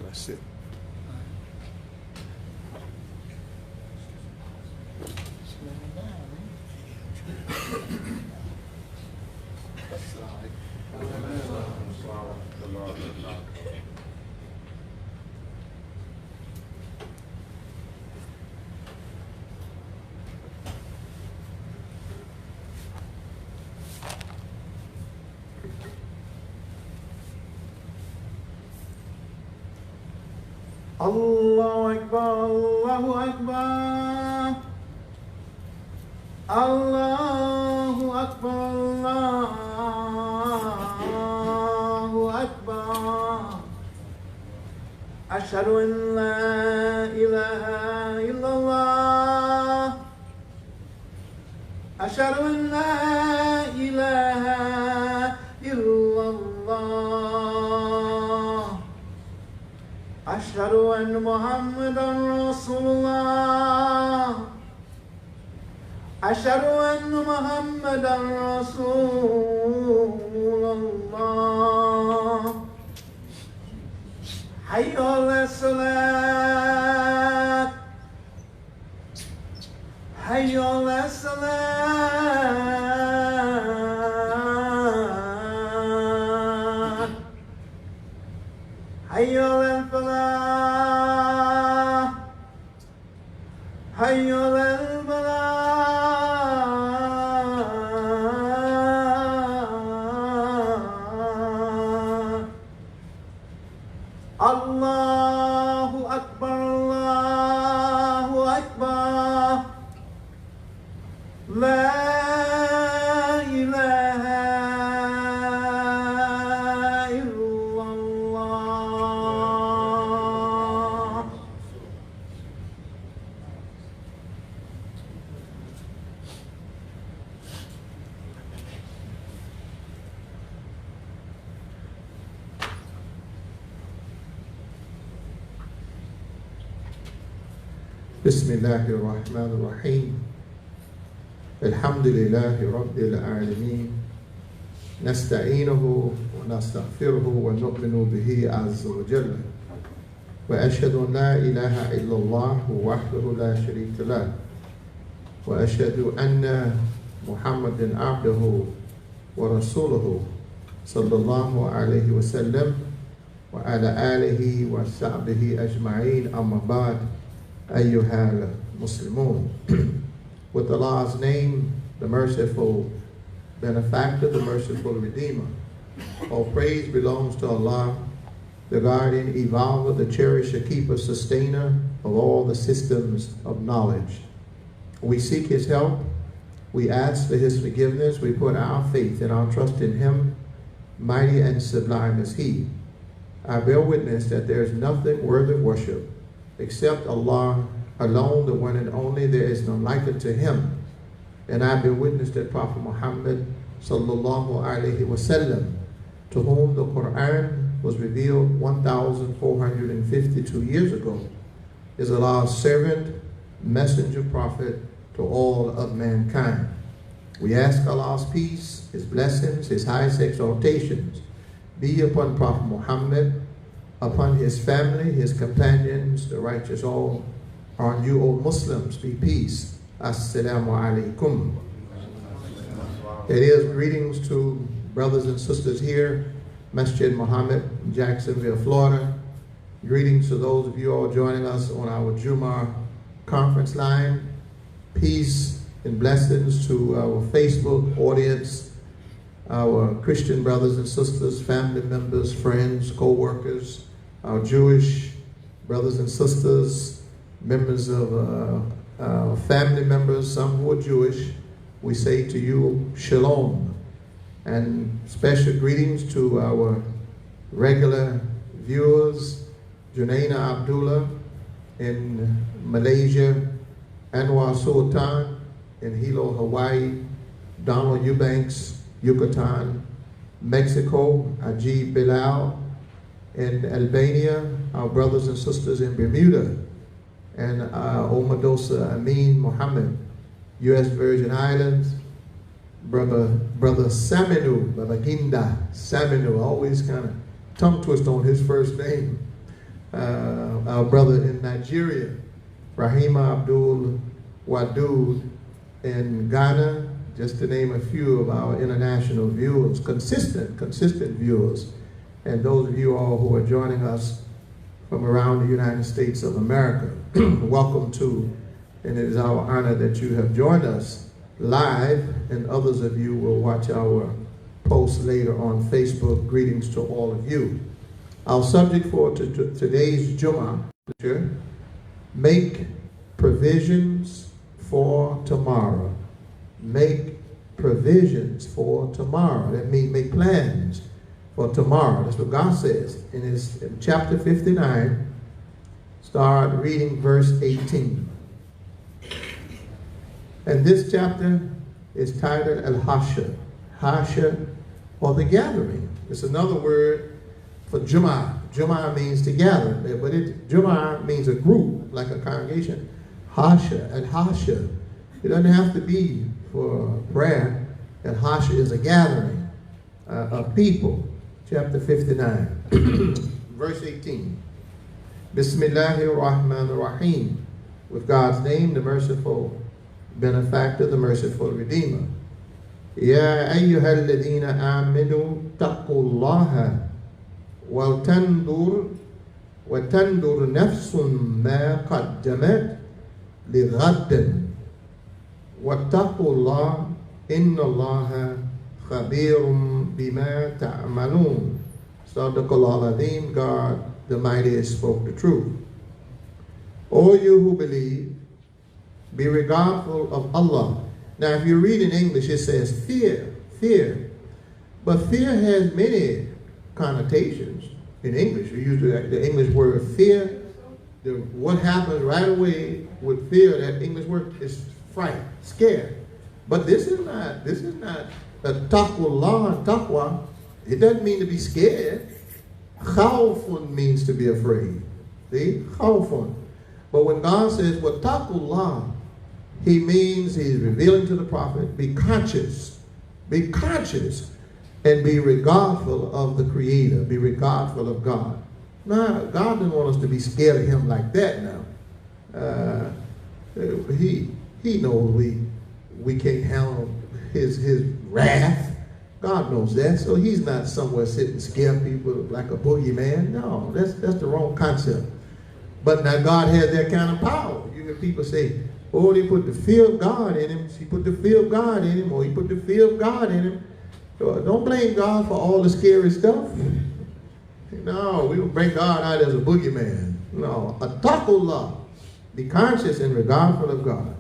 That's it. Allahu Akbar, Allahu Akbar. Allahu Akbar, Allahu Akbar. Ashhadu an la ilaha illallah. Ashhadu an la ilaha illallah. Ashhadu anna Muhammadan Rasulullah. Ashhadu anna Muhammadan Rasulullah. Hayya ala salat. Hayya ala salat. Hayya ala falah. Hayya ala Allahu Akbar, Allahu Akbar. La ilaha illallah. Bismillahirrahmanirrahim. Alhamdulillahi Rabbil Alameen. Nasta'inuhu wa nastaghfiruhu wa nu'minu bihi azza wa jalla. Wa ashhadu an la ilaha illallah wahdahu la sharika lah. Wa ashhadu anna Muhammadan abduhu wa rasuluhu sallallahu alayhi wa sallam wa ala alihi wa sahbihi ajma'in, amma ba'd. Ayyuhal Muslimun. With Allah's name, the merciful benefactor, the merciful redeemer. All praise belongs to Allah, the guardian, evolver, the cherisher, keeper, sustainer of all the systems of knowledge. We seek His help. We ask for His forgiveness. We put our faith and our trust in Him, mighty and sublime as He. I bear witness that there is nothing worthy of worship except Allah alone, the one and only. There is none like unto Him. And I bear witness that Prophet Muhammad sallallahu alaihi wasallam, to whom the Quran was revealed 1,452 years ago, is Allah's servant, messenger, prophet to all of mankind. We ask Allah's peace, His blessings, His highest exaltations be upon Prophet Muhammad, upon his family, his companions, the righteous all. On you, O Muslims, be peace. Assalamu alaikum. It is greetings to brothers and sisters here, MASJID MUHAMMED, Jacksonville, Florida. Greetings to those of you all joining us on our Jumah conference line. Peace and blessings to our Facebook audience, our Christian brothers and sisters, family members, friends, co-workers, our Jewish brothers and sisters, members of family members, some who are Jewish. We say to you, Shalom. And special greetings to our regular viewers, Junaina Abdullah in Malaysia, Anwar Sultan in Hilo, Hawaii, Donald Eubanks, Yucatan, Mexico, Ajib Bilal in Albania, our brothers and sisters in Bermuda, and Omadosa Amin Muhammad, U.S. Virgin Islands, Brother Saminu, Babaginda Saminu, always kind of tongue twist on his first name, our brother in Nigeria, Rahima Abdul Wadud in Ghana, just to name a few of our international viewers, consistent viewers, and those of you all who are joining us from around the United States of America. Welcome to, and it is our honor that you have joined us live, and others of you will watch our post later on Facebook. Greetings to all of you. Our subject for today's Jumah, make provisions for tomorrow. Make provisions for tomorrow. That means make plans for tomorrow. That's what God says in chapter 59. Start reading verse 18. And this chapter is titled Al-YAHYA. YAHYA, or the gathering. It's another word for Jumah. Jumah means to gather, but Jumah means a group, like a congregation. YAHYA, Al-YAHYA. It doesn't have to be for prayer. Al-YAHYA is a gathering of people. Chapter 59, verse 18. Bismillahir Rahmanir Rahim. With God's name, the merciful benefactor, the merciful redeemer. Ya ayyuhalladhina aminu taqullaha wal tandur nafsun ma qaddamat lighadin wattaqullah innallaha khabirum bima ta'malun. Sadaqallahu azim. God the Mighty spoke the truth. O you who believe, be regardful of Allah. Now, if you read in English, it says fear, fear. But fear has many connotations. In English, you use the English word fear. What happens right away with fear, that English word, is fright, scare. But this is not a taqwallah, taqwa. It doesn't mean to be scared. Khawfun means to be afraid. See? Khawfun. But when God says, what taqwallah, he means, he's revealing to the prophet, be conscious, and be regardful of the Creator, be regardful of God. Now, God didn't want us to be scared of him like that now. He knows we can't handle his wrath. God knows that, so he's not somewhere sitting scare people like a boogeyman. No, that's the wrong concept. But now God has that kind of power. You hear people say, oh, they put the fear of God in him. She put the fear of God in him, or he put the fear of God in him. So don't blame God for all the scary stuff. No, we don't bring God out as a boogeyman. No, attaqullah. Be conscious and regardful of God.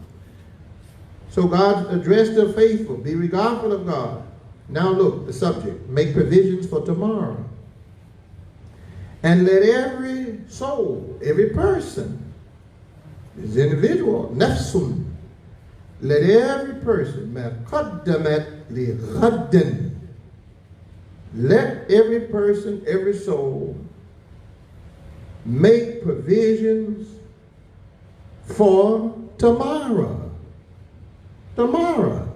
So God addressed the faithful. Be regardful of God. Now look, the subject. Make provisions for tomorrow. And let every soul, every person, this individual, nafsun, let every person, let every person, every soul, make provisions for tomorrow. Tomorrow.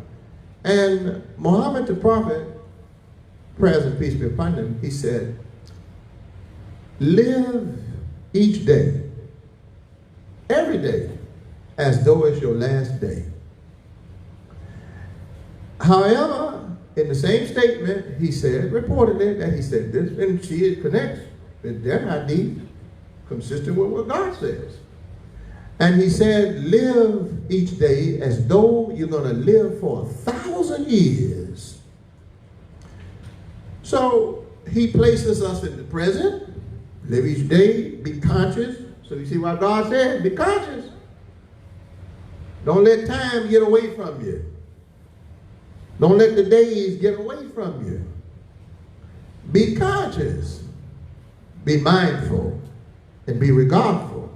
And Muhammad the Prophet, praise and peace be upon him, he said, live each day, every day, as though it's your last day. However, in the same statement, he said, reportedly, that he said this, and see, it connects with their hadith, consistent with what God says. And he said, live each day as though you're going to live for 1,000 years. So he places us in the present, live each day, be conscious. So you see why God said, be conscious. Don't let time get away from you. Don't let the days get away from you. Be conscious, be mindful, and be regardful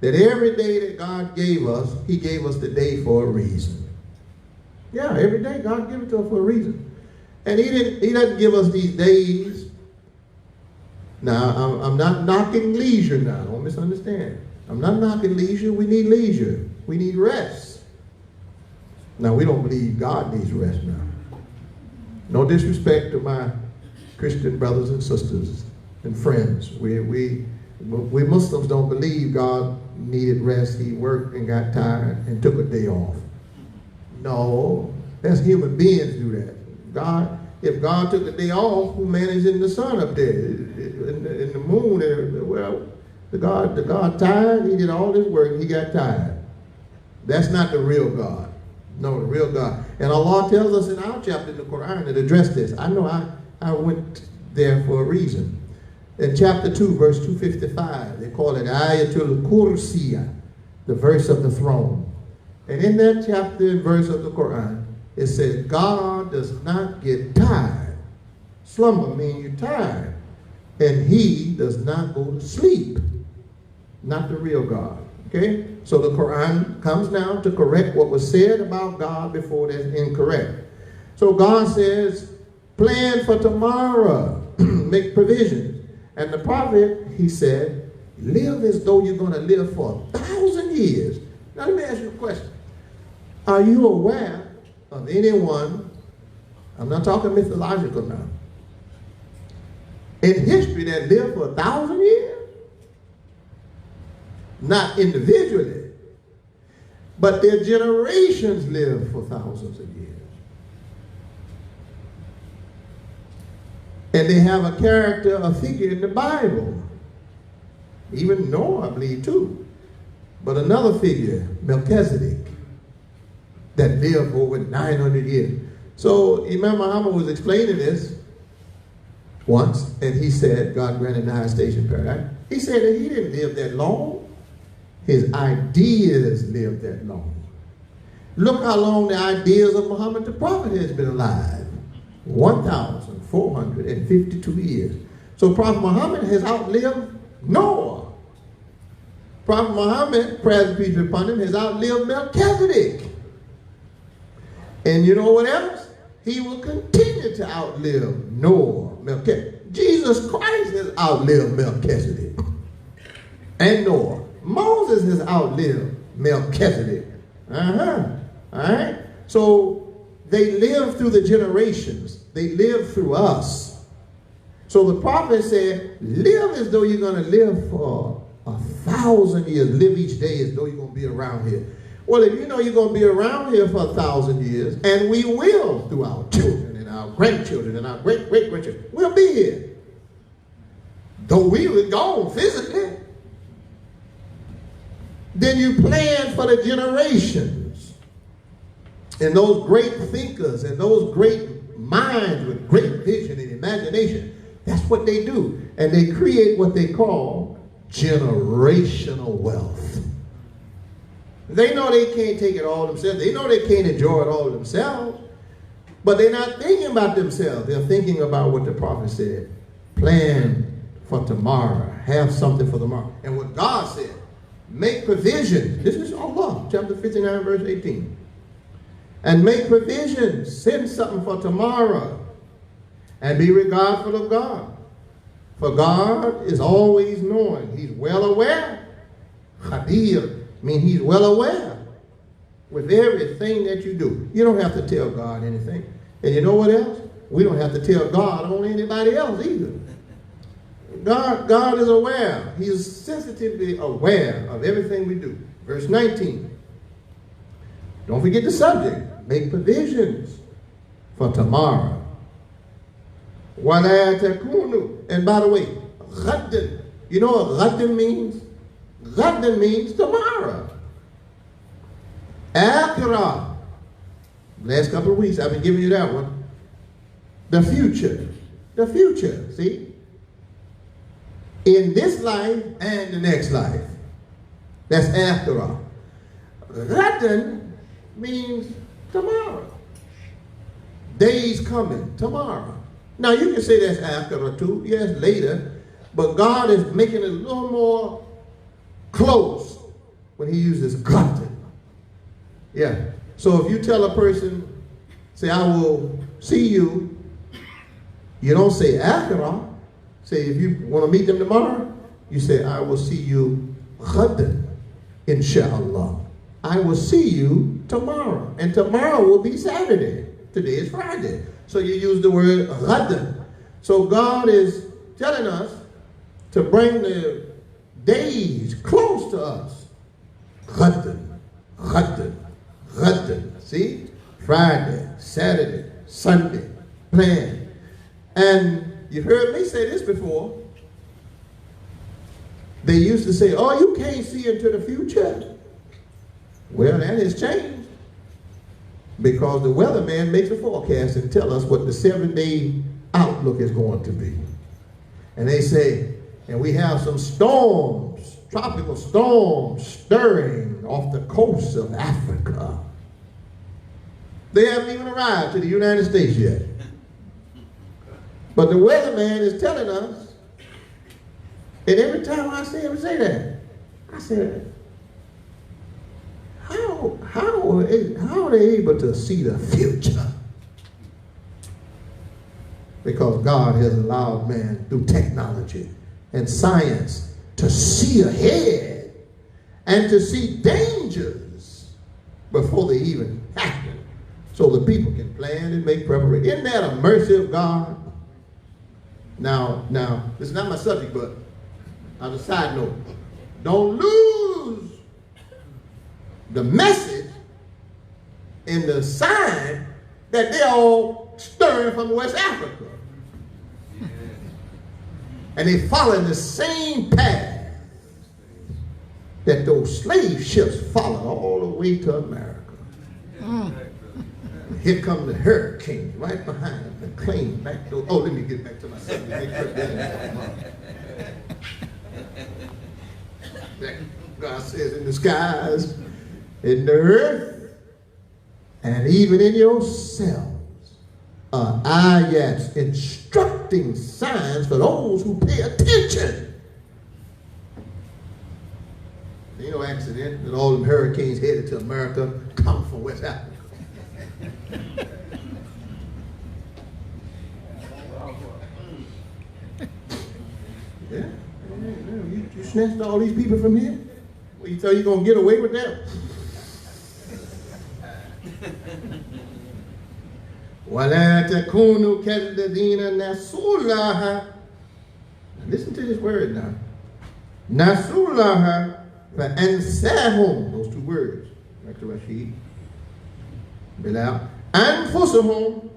that every day that God gave us, he gave us the day for a reason. Yeah, every day God gave it to us for a reason. And he doesn't give us these days. Now, I'm not knocking leisure now. Don't misunderstand. I'm not knocking leisure. We need leisure. We need rest. Now, we don't believe God needs rest now. No disrespect to my Christian brothers and sisters and friends. We We Muslims don't believe God needed rest. He worked and got tired and took a day off. No, that's human beings do that. If God took a day off, who managed in the sun up there, in the moon? Well, the God tired. He did all this work and he got tired. That's not the real God. No, the real God. And Allah tells us in our chapter in the Quran that address this. I know I went there for a reason. In chapter 2, verse 255, they call it Ayatul Kursiya, the verse of the throne. And in that chapter and verse of the Quran, it says, God does not get tired. Slumber means you're tired. And he does not go to sleep. Not the real God. Okay? So the Quran comes now to correct what was said about God before that's incorrect. So God says, plan for tomorrow. Make provisions. And the prophet, he said, live as though you're going to live for 1,000 years. Now let me ask you a question. Are you aware of anyone, I'm not talking mythological now, in history that lived for 1,000 years? Not individually, but their generations lived for thousands of years. And they have a character, a figure in the Bible. Even Noah, I believe, too. But another figure, Melchizedek, that lived for over 900 years. So Imam Muhammad was explaining this once, and he said, God granted the highest station in paradise. He said that he didn't live that long. His ideas lived that long. Look how long the ideas of Muhammad the Prophet has been alive. 1,452 years. So Prophet Muhammad has outlived Noah. Prophet Muhammad, praise and peace be upon him, has outlived Melchizedek. And you know what else? He will continue to outlive Noah, Melchizedek. Jesus Christ has outlived Melchizedek and Noah. Moses has outlived Melchizedek. All right? So they live through the generations. They live through us. So the prophet said, live as though you're going to live for 1,000 years. Live each day as though you're going to be around here. Well, if you know you're going to be around here for 1,000 years, and we will through our children and our grandchildren and our great-great-grandchildren, we'll be here. Though we were gone physically, then you plan for the generations. And those great thinkers and those great minds with great vision and imagination, that's what they do. And they create what they call generational wealth. They know they can't take it all themselves. They know they can't enjoy it all themselves. But they're not thinking about themselves. They're thinking about what the prophet said. Plan for tomorrow. Have something for tomorrow. And what God said, make provisions. This is Allah, chapter 59, verse 18. And make provisions. Send something for tomorrow. And be regardful of God. For God is always knowing. He's well aware. Khabir. I mean, he's well aware with everything that you do. You don't have to tell God anything. And you know what else? We don't have to tell God on anybody else either. God is aware. He is sensitively aware of everything we do. Verse 19. Don't forget the subject. Make provisions for tomorrow. وَلَا تَكُونُوا. And by the way, غَدًّا. You know what غَدًّا means? غَدًّا means tomorrow. Akhirah. Last couple of weeks I've been giving you that one. The future. The future. See? In this life and the next life. That's akhirah. Ghadan means tomorrow. Days coming, tomorrow. Now you can say that's akhirah too, yes, later, but God is making it a little more close when he uses ghadan. Yeah. So if you tell a person, say, I will see you, you don't say akhirah. Say, if you want to meet them tomorrow, you say, I will see you ghadan, inshallah. I will see you tomorrow. And tomorrow will be Saturday. Today is Friday. So you use the word ghadan. So God is telling us to bring the days close to us. Ghaddan, Ghaddan, Ghaddan. See? Friday, Saturday, Sunday, plan. And you've heard me say this before. They used to say, oh, you can't see into the future. Well, that has changed. Because the weatherman makes a forecast and tell us what the 7-day outlook is going to be. And they say, and we have some storms, tropical storms stirring off the coast of Africa. They haven't even arrived to the United States yet. But the weatherman is telling us, and every time I see him say that, I said, how are they able to see the future? Because God has allowed man through technology and science to see ahead and to see dangers before they even happen, so the people can plan and make preparation. Isn't that a mercy of God? Now, this is not my subject, but on a side note, don't lose the message in the sign that they're all stirring from West Africa. And they following the same path that those slave ships followed all the way to America. Here comes the hurricane right behind them and claim back those. Oh, let me get back to my subject. God says in the skies, in the earth, and even in yourselves are ayats, instructing signs for those who pay attention. Ain't no accident that all them hurricanes headed to America come from West Africa. Yeah. You snatched all these people from here? Well, you thought you're going to get away with that? وَلَا تَكُونُوا كَالَّذِينَ نَسُوا اللَّهَ. Listen to this word now. نَسُوا اللَّهَ فَأَنْسَاهُمْ. Those two words. Back to Rashid. Bilal. أَنفُسُهُمْ.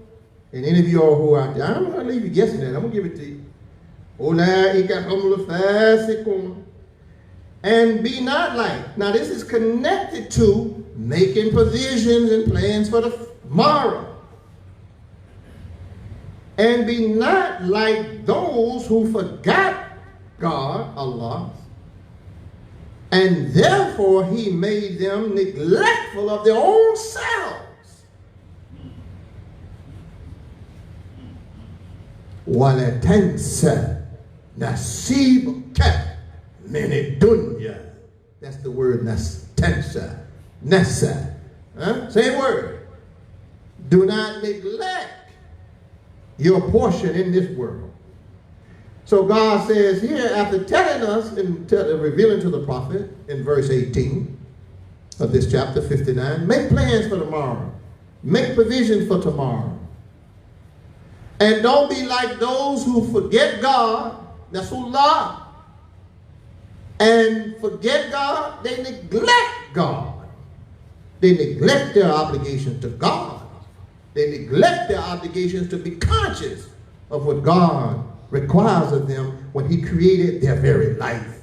And any of you all who are out there, I'm not going to leave you guessing that. I'm going to give it to you. أُولَٰئِكَ هُمُ الْفَاسِقُونَ. And be not like. Now this is connected to making provisions and plans for the tomorrow. And be not like those who forgot God, Allah, and therefore he made them neglectful of their own selves. وَلَا تَنْسَ نَصِيبَكَ مِنَ الدُّنْيَا. That's the word tansa, nasa. Same word. Do not neglect your portion in this world. So God says here, after telling us and revealing to the prophet in verse 18 of this chapter 59, make plans for tomorrow. Make provisions for tomorrow. And don't be like those who forget God. That's Allah. And forget God, they neglect God. They neglect their obligations to God. They neglect their obligations to be conscious of what God requires of them when he created their very life.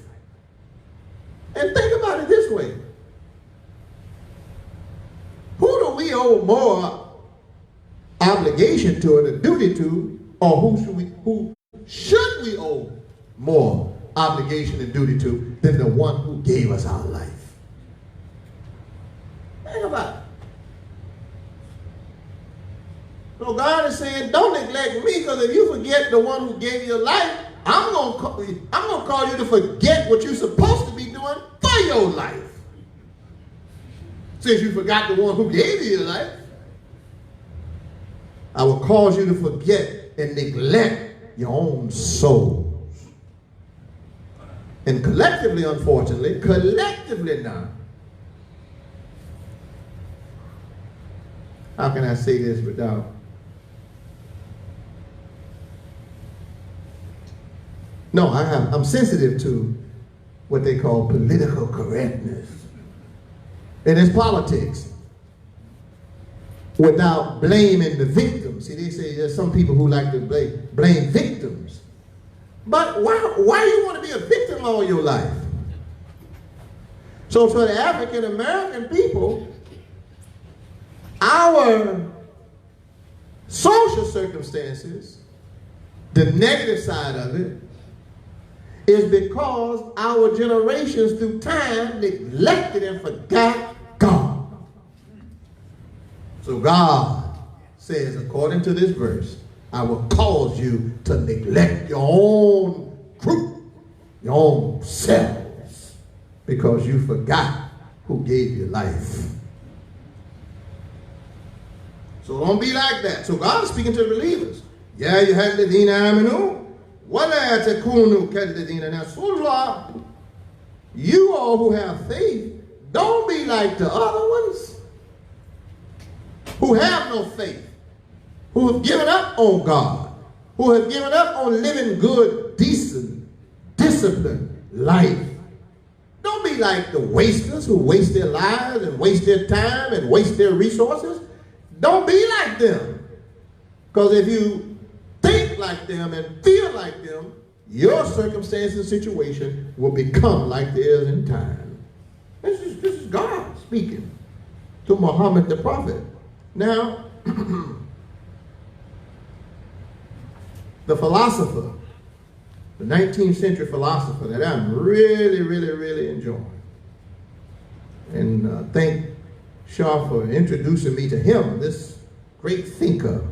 And think about it this way. Who do we owe more obligation to and a duty to, or who should we owe more obligation and duty to than the one who gave us our life? Think about it. So God is saying, don't neglect me, because if you forget the one who gave you your life, I'm gonna call you to forget what you're supposed to be doing for your life. Since you forgot the one who gave you your life, I will cause you to forget and neglect your own souls. And collectively, unfortunately, now, how can I say this without? No, I'm sensitive to what they call political correctness. And it's politics. Without blaming the victims. See, they say there's some people who like to blame victims. But why do you want to be a victim all your life? So for the African American people, our social circumstances, the negative side of it, is because our generations through time neglected and forgot God. So God says, according to this verse, I will cause you to neglect your own group, your own selves, because you forgot who gave you life. So don't be like that. So God is speaking to the believers. Ya ayyuhalladhina amanu wa la takunu kalladhina nasullah. You all who have faith, don't be like the other ones who have no faith, who have given up on God, who have given up on living good, decent, disciplined life. Don't be like the wasters who waste their lives and waste their time and waste their resources. Don't be like them. Because if you think like them and feel like them, your circumstance and situation will become like theirs in time. This is God speaking to Muhammad the prophet. Now, the philosopher, the 19th century philosopher that I'm really enjoying, and thank Shah for introducing me to him, this great thinker,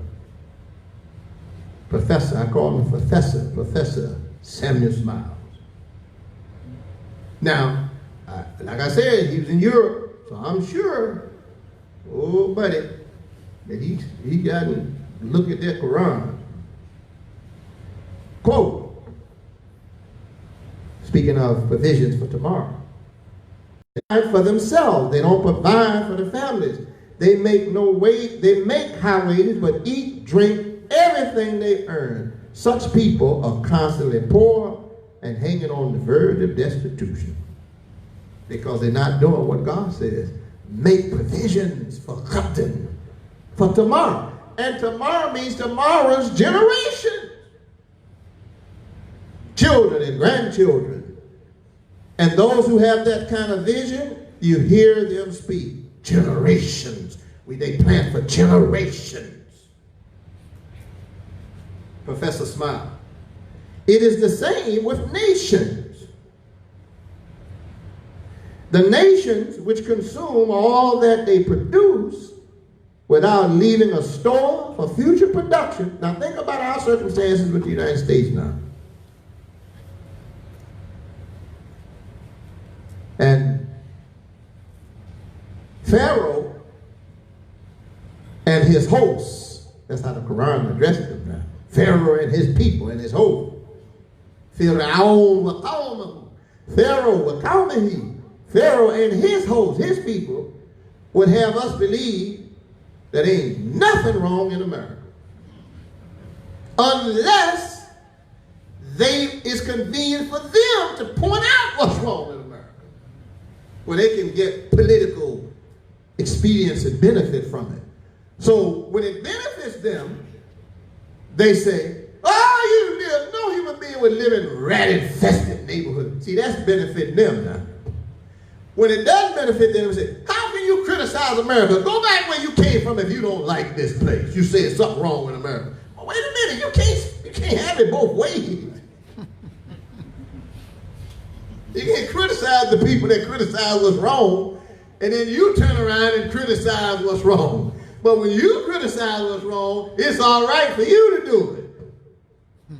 professor, I call him Professor Samuel Smiles. Now, like I said, he was in Europe, so I'm sure, oh buddy, that he got to look at that Quran. Quote, speaking of provisions for tomorrow, for themselves, they don't provide for the families. They make high wages, but eat, drink, everything they earn. Such people are constantly poor and hanging on the verge of destitution because they're not doing what God says. Make provisions for Captain, for tomorrow. And tomorrow means tomorrow's generation. Children and grandchildren. And those who have that kind of vision, you hear them speak. Generations. They plan for generations. Professor Smile. It is the same with nations. The nations which consume all that they produce without leaving a store for future production. Now think about our circumstances with the United States now. And Pharaoh and his hosts, that's how the Quran addressed them now. Pharaoh and his people and his host. Pharaoh and his host, his people, would have us believe that ain't nothing wrong in America. Unless it's convenient for them to point out what's wrong in America. Where they can get political expedience and benefit from it. So when it benefits them, they say, oh, no human being would live in rat-infested neighborhood. See, that's benefiting them now. When it does benefit them, they say, how can you criticize America? Go back where you came from if you don't like this place. You said something wrong with America. Oh, wait a minute, you can't have it both ways. You can't criticize the people that criticize what's wrong, and then you turn around and criticize what's wrong. But when you criticize what's wrong, it's all right for you to do it.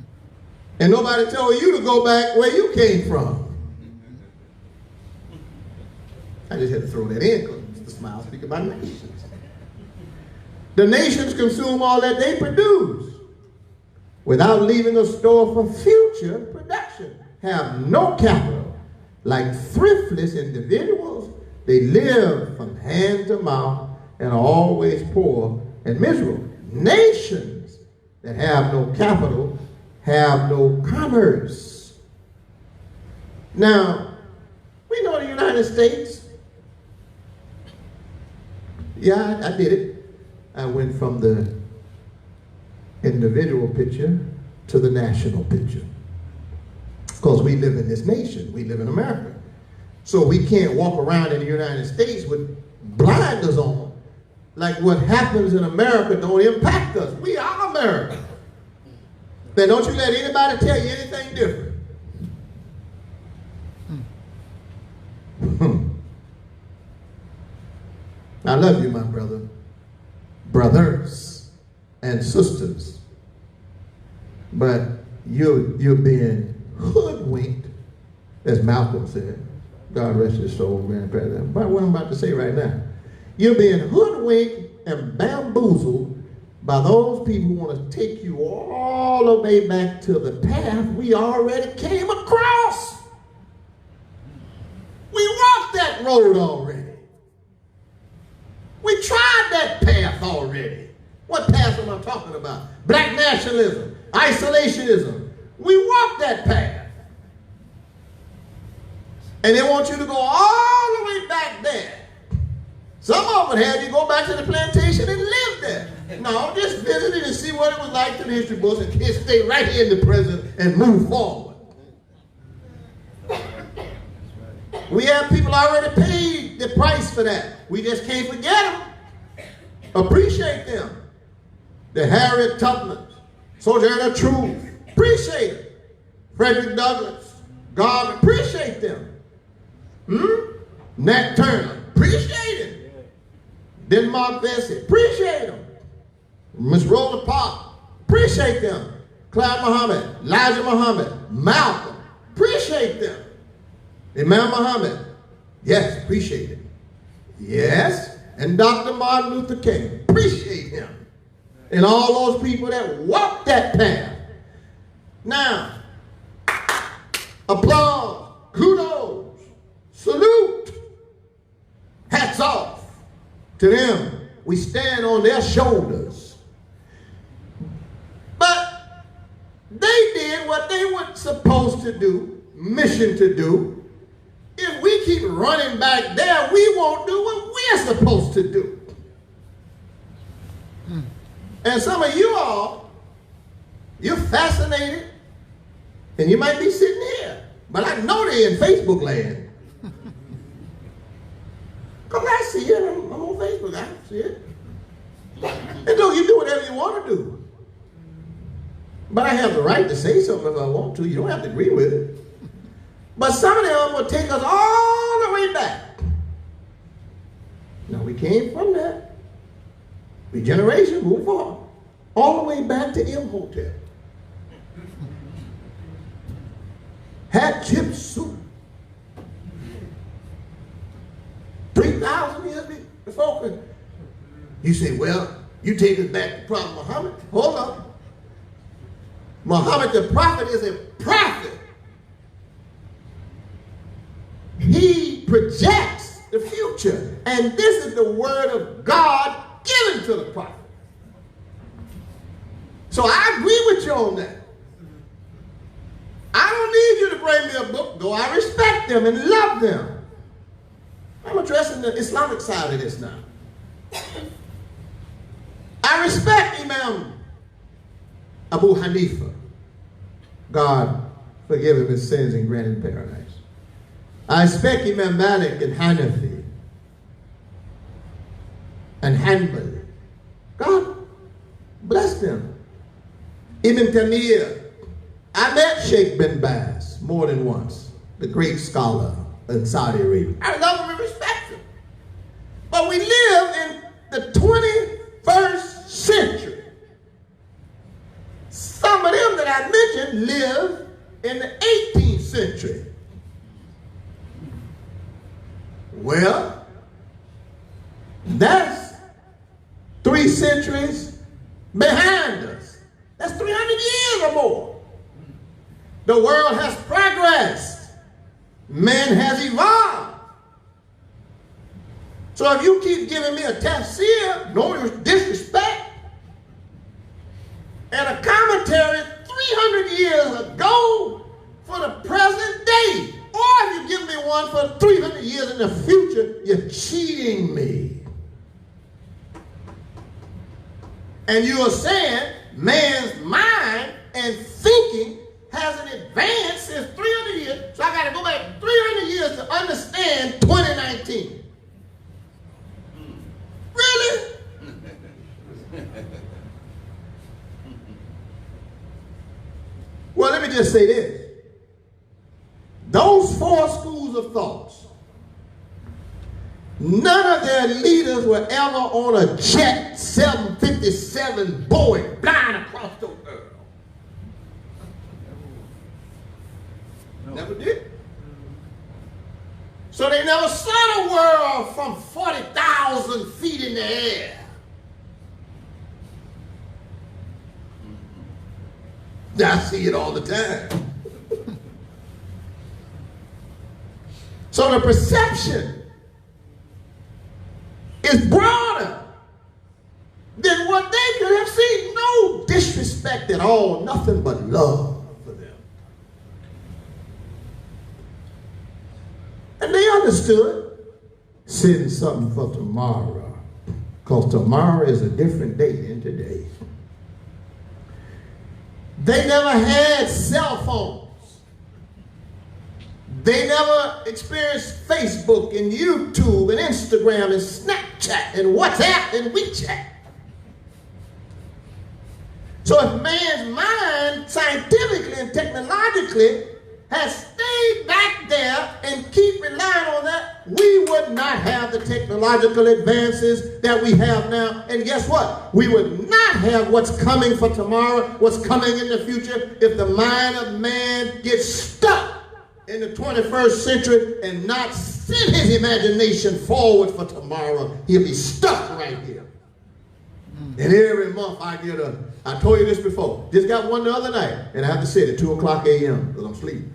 And nobody told you to go back where you came from. I just had to throw that in because Mr. Smile speaking about nations. The nations consume all that they produce without leaving a store for future production. Have no capital. Like thriftless individuals, they live from hand to mouth and are always poor and miserable. Nations that have no capital have no commerce. Now, United States. Yeah, I did it. I went from the individual picture to the national picture. Because we live in this nation. We live in America. So we can't walk around in the United States with blinders on. Like what happens in America don't impact us. We are America. Then don't you let anybody tell you anything different. I love you, my brother, brothers and sisters, but you're being hoodwinked, as Malcolm said. God rest his soul, man. But what I'm about to say right now, you're being hoodwinked and bamboozled by those people who want to take you all the way back to the path we already came across. We walked that road already. We tried that path already. What path am I talking about? Black nationalism, isolationism. We walked that path. And they want you to go all the way back there. Some of it had you go back to the plantation and live there. No, just visit it and see what it was like to the history books and stay right here in the present and move forward. We have people already paid the price for that. We just can't forget them. Appreciate them. The Harriet Tubmans, Sojourner Truth, appreciate it. Frederick Douglass, God, appreciate them. Nat Turner, appreciate it. Denmark Vesey, appreciate them. Miss Rosa Parks, appreciate them. Clyde Muhammad, Elijah Muhammad, Malcolm, appreciate them. Imam Muhammad, yes, appreciate it. Yes, and Dr. Martin Luther King, appreciate him. And all those people that walked that path. Now, applause, kudos, salute, hats off to them. We stand on their shoulders. But they did what they were supposed to do, mission to do. If we keep running back there, we won't do what we're supposed to do. And some of you all, you're fascinated, and you might be sitting here, but I know they're in Facebook land. Because I see it, I'm on Facebook, I see it. And so you do whatever you want to do. But I have the right to say something if I want to. You don't have to agree with it. But some of them will take us all the way back. Now we came from that. Regeneration, move on. All the way back to Imhotep. Hatshepsut soup. 3,000 years before. You say, well, you take us back to Prophet Muhammad. Hold on. Muhammad the prophet is a prophet. He projects the future. And this is the word of God given to the prophet. So I agree with you on that. I don't need you to bring me a book, though I respect them and love them. I'm addressing the Islamic side of this now. I respect Imam Abu Hanifa. God forgive him his sins and grant him paradise. I respect Imam Malik and Hanafi and Hanbali. God bless them. Ibn Taymiyyah. I met Sheikh bin Baz more than once, the great scholar in Saudi Arabia. I love him and respect him. But we live in the 21st century. Some of them that I mentioned live in the 18th century. Well, that's 3 centuries behind us. That's 300 years or more. The world has progressed. Man has evolved. So if you keep giving me a tafsir, no disrespect, and a commentary 300 years ago for the present day, or if you give me one for 300 years in the future, you're cheating me. And you are saying man's mind and thinking hasn't advanced since 300 years. So I got to go back 300 years to understand 2019. Really? Well, let me just say this. Those 4 schools of thoughts, none of their leaders were ever on a jet 757 Boeing flying across the earth. Never did. So they never saw the world from 40,000 feet in the air. I see it all the time. So the perception is broader than what they could have seen. No disrespect at all, nothing but love for them. And they understood, send something for tomorrow, because tomorrow is a different day than today. They never had cell phones. They never experienced Facebook and YouTube and Instagram and Snapchat and WhatsApp and WeChat. So if man's mind scientifically and technologically has stayed back there and keep relying on that, we would not have the technological advances that we have now. And guess what? We would not have what's coming for tomorrow, what's coming in the future, if the mind of man gets stuck in the 21st century and not send his imagination forward for tomorrow. He'll be stuck right here. And every month I get I told you this before, just got one the other night, and I have to sit at 2 o'clock a.m. because I'm sleeping.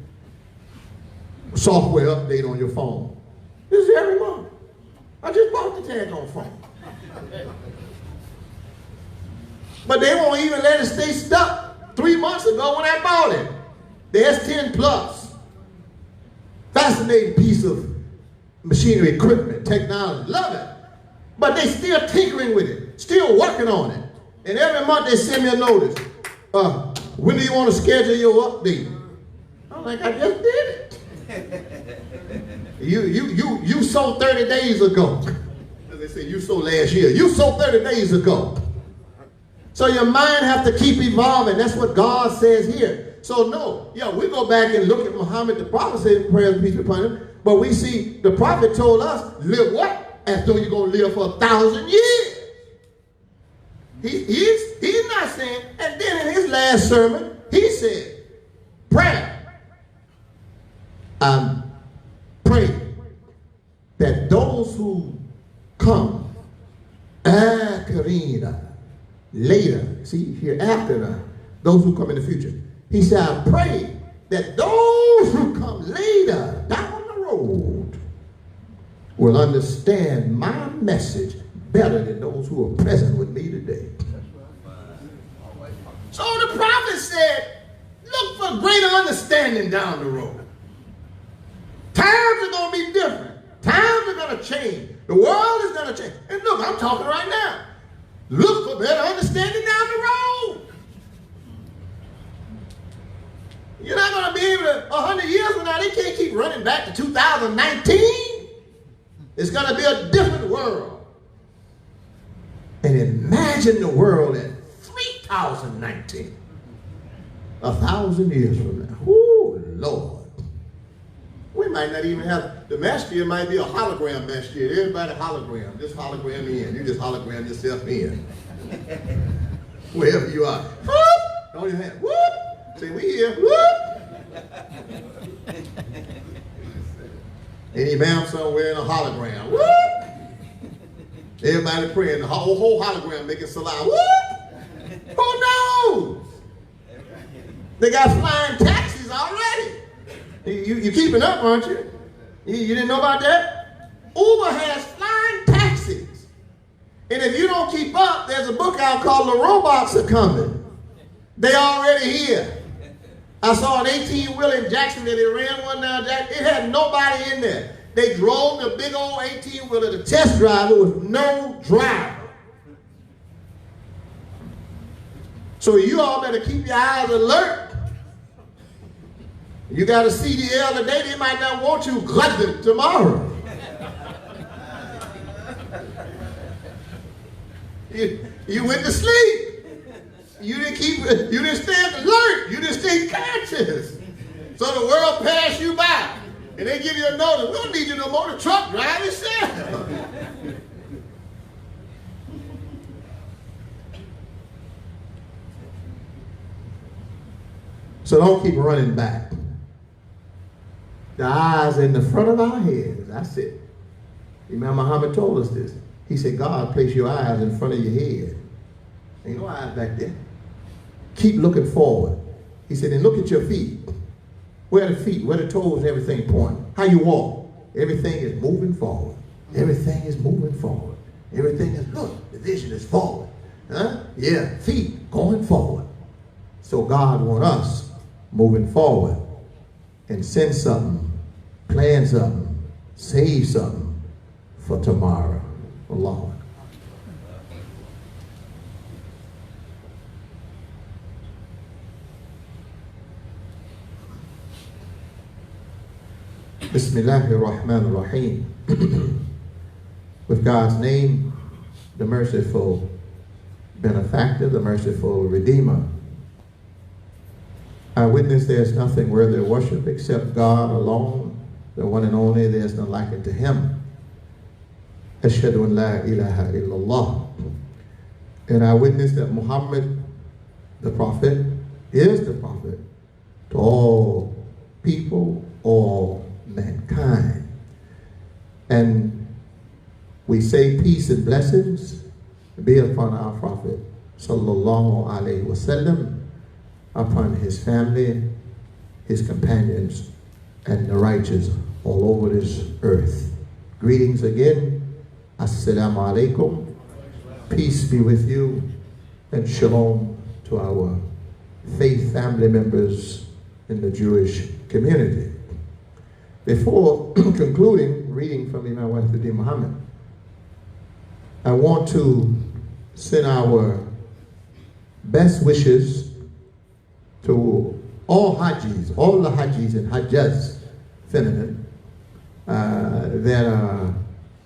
Software update on your phone. This is every month. I just bought the tag on phone. But they won't even let it stay stuck. 3 months ago when I bought it, the S10 Plus. Fascinating piece of machinery, equipment, technology. Love it. But they still tinkering with it, still working on it. And every month they send me a notice. When do you want to schedule your update? I'm like, I just did it. You sold 30 days ago. As they say, you sold last year. You sold 30 days ago. So your mind have to keep evolving. That's what God says here. So no, we go back and look at Muhammad. The prophet said, prayer and peace be upon him. But we see the prophet told us, live what? As though you're going to live for 1,000 years. He's not saying, and then in his last sermon, he said, prayer. Pray that those who come later, see here after those who come in the future. He said, I pray that those who come later down the road will understand my message better than those who are present with me today. So the prophet said, look for greater understanding down the road. Times are going to be different. Times are going to change. The world is going to change. And look, I'm talking right now. Look for better understanding down the road. You're not going to be able to, 100 years from now, they can't keep running back to 2019. It's going to be a different world. And imagine the world in 3019. 1,000 years from now. Oh, Lord. We might not even have, the MASJID might be a hologram MASJID. Everybody hologram. Just hologram in. You just hologram yourself in. Wherever you are. Whoop! On your hand. Whoop! Say, we here. Whoop! Any IMAM somewhere in a hologram. Whoop! Everybody praying. The whole hologram making salah. Whoop! Who knows? They got flying taxis already. You keeping up, aren't you? You didn't know about that? Uber has flying taxis. And if you don't keep up, there's a book out called The Robots Are Coming. They already here. I saw an 18-wheeler in Jacksonville. They ran one down Jack. It had nobody in there. They drove the big old 18-wheeler, the test driver, with no driver. So you all better keep your eyes alert. You got a CDL today, they might not want you tomorrow. You went to sleep. You didn't stay alert. You didn't stay conscious. So the world passed you by. And they give you a notice. We don't need you no more. The truck drive itself. So don't keep running back. The eyes in the front of our heads. That's it. Imam Muhammad told us this. He said, God, place your eyes in front of your head. Ain't no eyes back there. Keep looking forward. He said, and look at your feet. Where are the feet? Where the toes and everything point? How you walk? Everything is moving forward. Everything is moving forward. Everything is, look, the vision is forward. Huh? Yeah, feet going forward. So God wants us moving forward and send something, plan something, save something for tomorrow. Allah. Bismillahirrahmanirrahim. With God's name, the merciful benefactor, the merciful redeemer. I witness there's nothing worthy of worship except God alone, the one and only. There's none like it to him. Ashhadu an la ilaha illallah. And I witness that Muhammad, the prophet, is the prophet to all people, all mankind. And we say peace and blessings be upon our prophet, sallallahu alaihi wasallam, upon his family, his companions, and the righteous all over this earth. Greetings again. Assalamu alaikum. Peace be with you, and shalom to our faith family members in the Jewish community. Before concluding reading from Imam Muhammad, I want to send our best wishes to all Hajis, all the Hajis and Hajjas, feminine,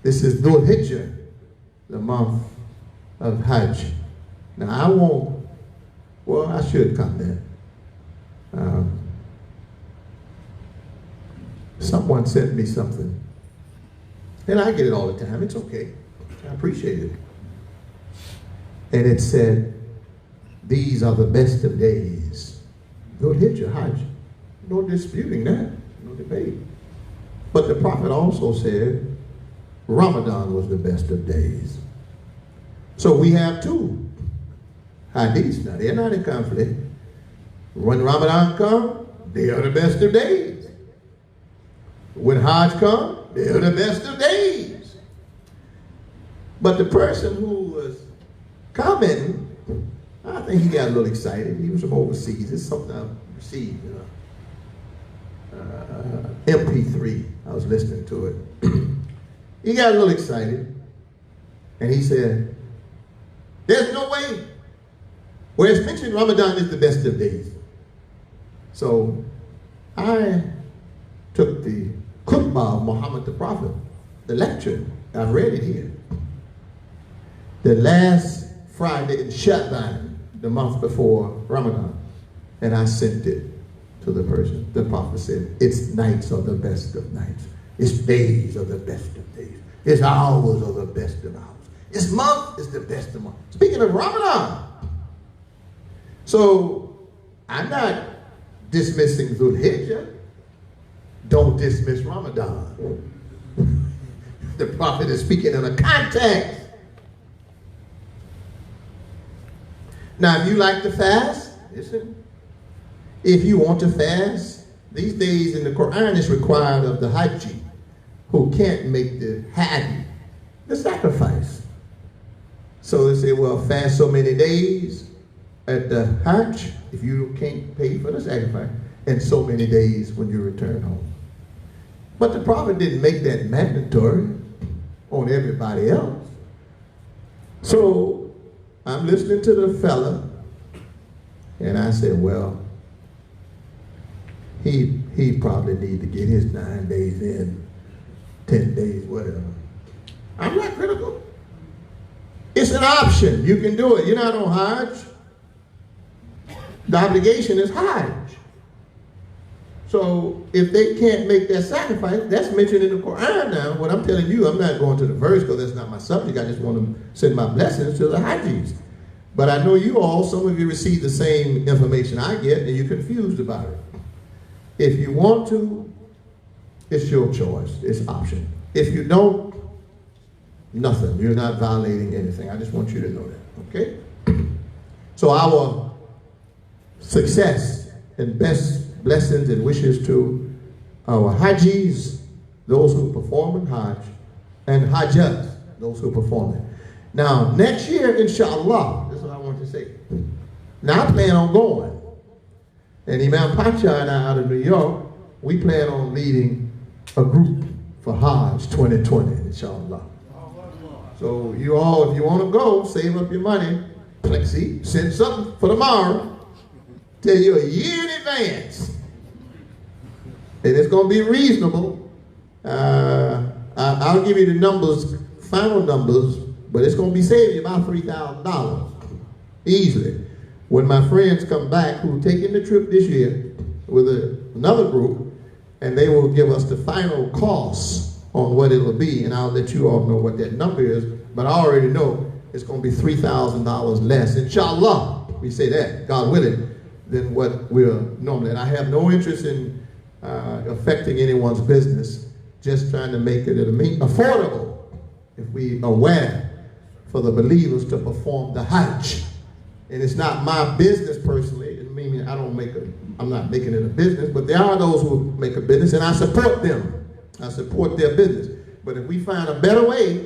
this is Dhul Hijjah, the month of Hajj. Now I won't, well, I should come there. Someone sent me something, and I get it all the time. It's okay. I appreciate it. And it said, these are the best of days. Dhul Hijjah, Hajj. No disputing that, no debate. But the Prophet also said, Ramadan was the best of days. So we have two hadiths. Now they're not in conflict. When Ramadan comes, they are the best of days. When Hajj comes, they are the best of days. But the person who was commenting, I think he got a little excited. He was from overseas. It's something I received, MP3. I was listening to it. He got a little excited, and he said, there's no way. Where it's mentioned Ramadan is the best of days. So I took the khutbah of Muhammad the Prophet, the lecture. I've read it here. The last Friday in Sha'ban, the month before Ramadan. And I sent it to the person. The Prophet said, its nights are the best of nights. Its days are the best of days. Its hours are the best of hours. Its month is the best of months. Speaking of Ramadan. So, I'm not dismissing Dhul Hijjah. Don't dismiss Ramadan. The Prophet is speaking in a context. Now, if you like to fast, listen. If you want to fast, these days in the Quran it's required of the Haji who can't make the Hadi, the sacrifice. So they say, well, fast so many days at the Hajj if you can't pay for the sacrifice. and so many days when you return home. But the Prophet didn't make that mandatory on everybody else. So I'm listening to the fella, and I said, well, he probably need to get his 9 days in, 10 days, whatever. I'm not critical. It's an option. You can do it. You're not on Hajj. The obligation is Hajj. So if they can't make that sacrifice, that's mentioned in the Quran now. What I'm telling you, I'm not going to the verse because that's not my subject. I just want to send my blessings to the Hajjis. But I know you all, some of you receive the same information I get, and you're confused about it. If you want to, it's your choice. It's option. If you don't, nothing. You're not violating anything. I just want you to know that, okay? So our success and best blessings and wishes to our Hajjis, those who perform in Hajj, and Hajjat, those who perform it. Now, next year, inshallah, this is what I want to say. Now, I plan on going. And Imam Pacha and I out of New York, we plan on leading a group for Hajj 2020, inshallah. So you all, if you want to go, save up your money, Plexi, send something for tomorrow, tell you a year in advance. And it's going to be reasonable. I'll give you the numbers, final numbers, but it's going to be saving you about $3,000 easily. When my friends come back who are taking the trip this year with another group, and they will give us the final costs on what it'll be, and I'll let you all know what that number is, but I already know it's going to be $3,000 less, inshallah, we say that, God willing, than what we're normally. And I have no interest in affecting anyone's business, just trying to make it affordable, if we are aware, for the believers to perform the Hajj. And it's not my business personally. I mean, I'm not making it a business, but there are those who make a business, and I support them. I support their business. But if we find a better way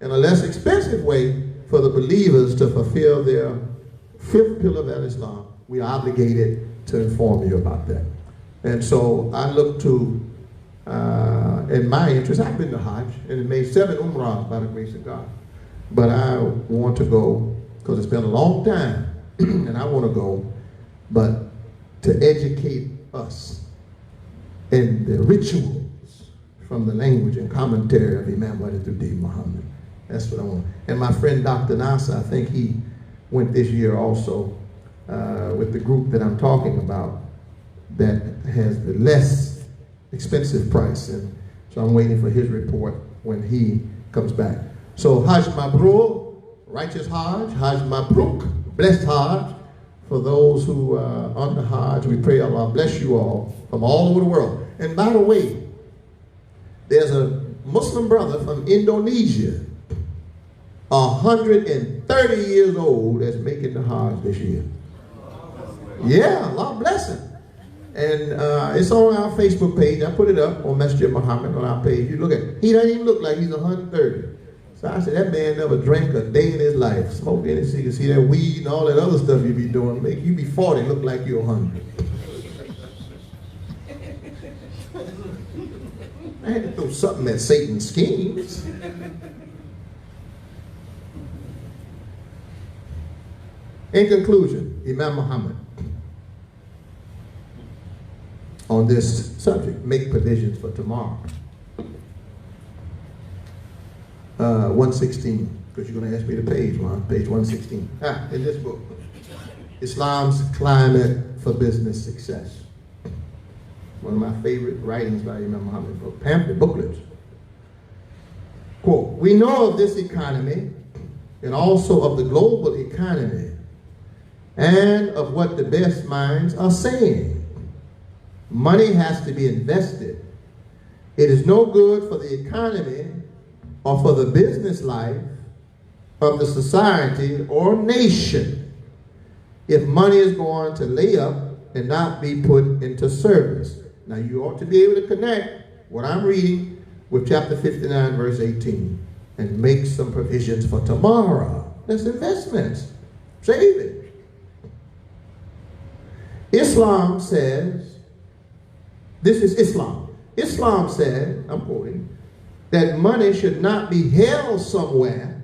and a less expensive way for the believers to fulfill their fifth pillar of Islam, we are obligated to inform you about that. And so I look to, in my interest, I've been to Hajj and made 7 Umrahs by the grace of God. But I want to go because it's been a long time and I want to go, but to educate us in the rituals from the language and commentary of Imam Muhammad. That's what I want. And my friend Dr. Nasser, I think he went this year also with the group that I'm talking about that has the less expensive price. And so I'm waiting for his report when he comes back. So Hajj Mabrur, righteous Hajj, Hajj Mabruk, blessed Hajj. For those who are on the Hajj, we pray Allah bless you all from all over the world. And by the way, there's a Muslim brother from Indonesia, 130 years old, that's making the Hajj this year. Yeah, Allah bless him. And it's on our Facebook page. I put it up on Masjid Muhammad on our page. You look at it. He doesn't even look like he's 130. So I said, that man never drank a day in his life. Smoke any cigarette, see that weed and all that other stuff you be doing. Make you be 40 look like you're 100. I had to throw something at Satan's schemes. In conclusion, Imam Muhammad, on this subject, make provisions for tomorrow. 116, because you're going to ask me the page, Ron, page 116. In this book, Islam's Climate for Business Success. One of my favorite writings by Imam Muhammad, book, pamphlet, booklets. Quote, we know of this economy and also of the global economy and of what the best minds are saying. Money has to be invested. It is no good for the economy or for the business life of the society or nation if money is going to lay up and not be put into service. Now you ought to be able to connect what I'm reading with chapter 59 verse 18 and make some provisions for tomorrow. That's investments. Save it. Islam says This is Islam. Islam said, I'm quoting, that money should not be held somewhere,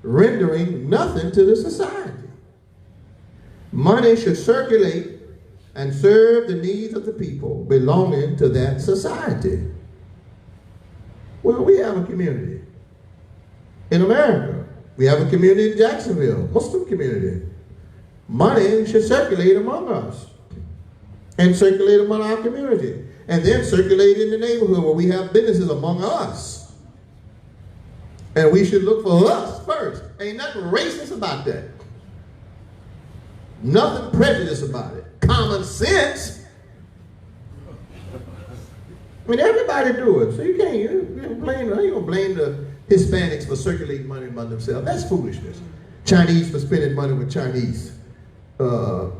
rendering nothing to the society. Money should circulate and serve the needs of the people belonging to that society. Well, we have a community in America. We have a community in Jacksonville, Muslim community. Money should circulate among us and circulate among our community, and then circulate in the neighborhood where we have businesses among us. And we should look for us first. Ain't nothing racist about that. Nothing prejudiced about it. Common sense. I mean, everybody do it. So you can't blame the Hispanics for circulating money among themselves. That's foolishness. Chinese for spending money with Chinese.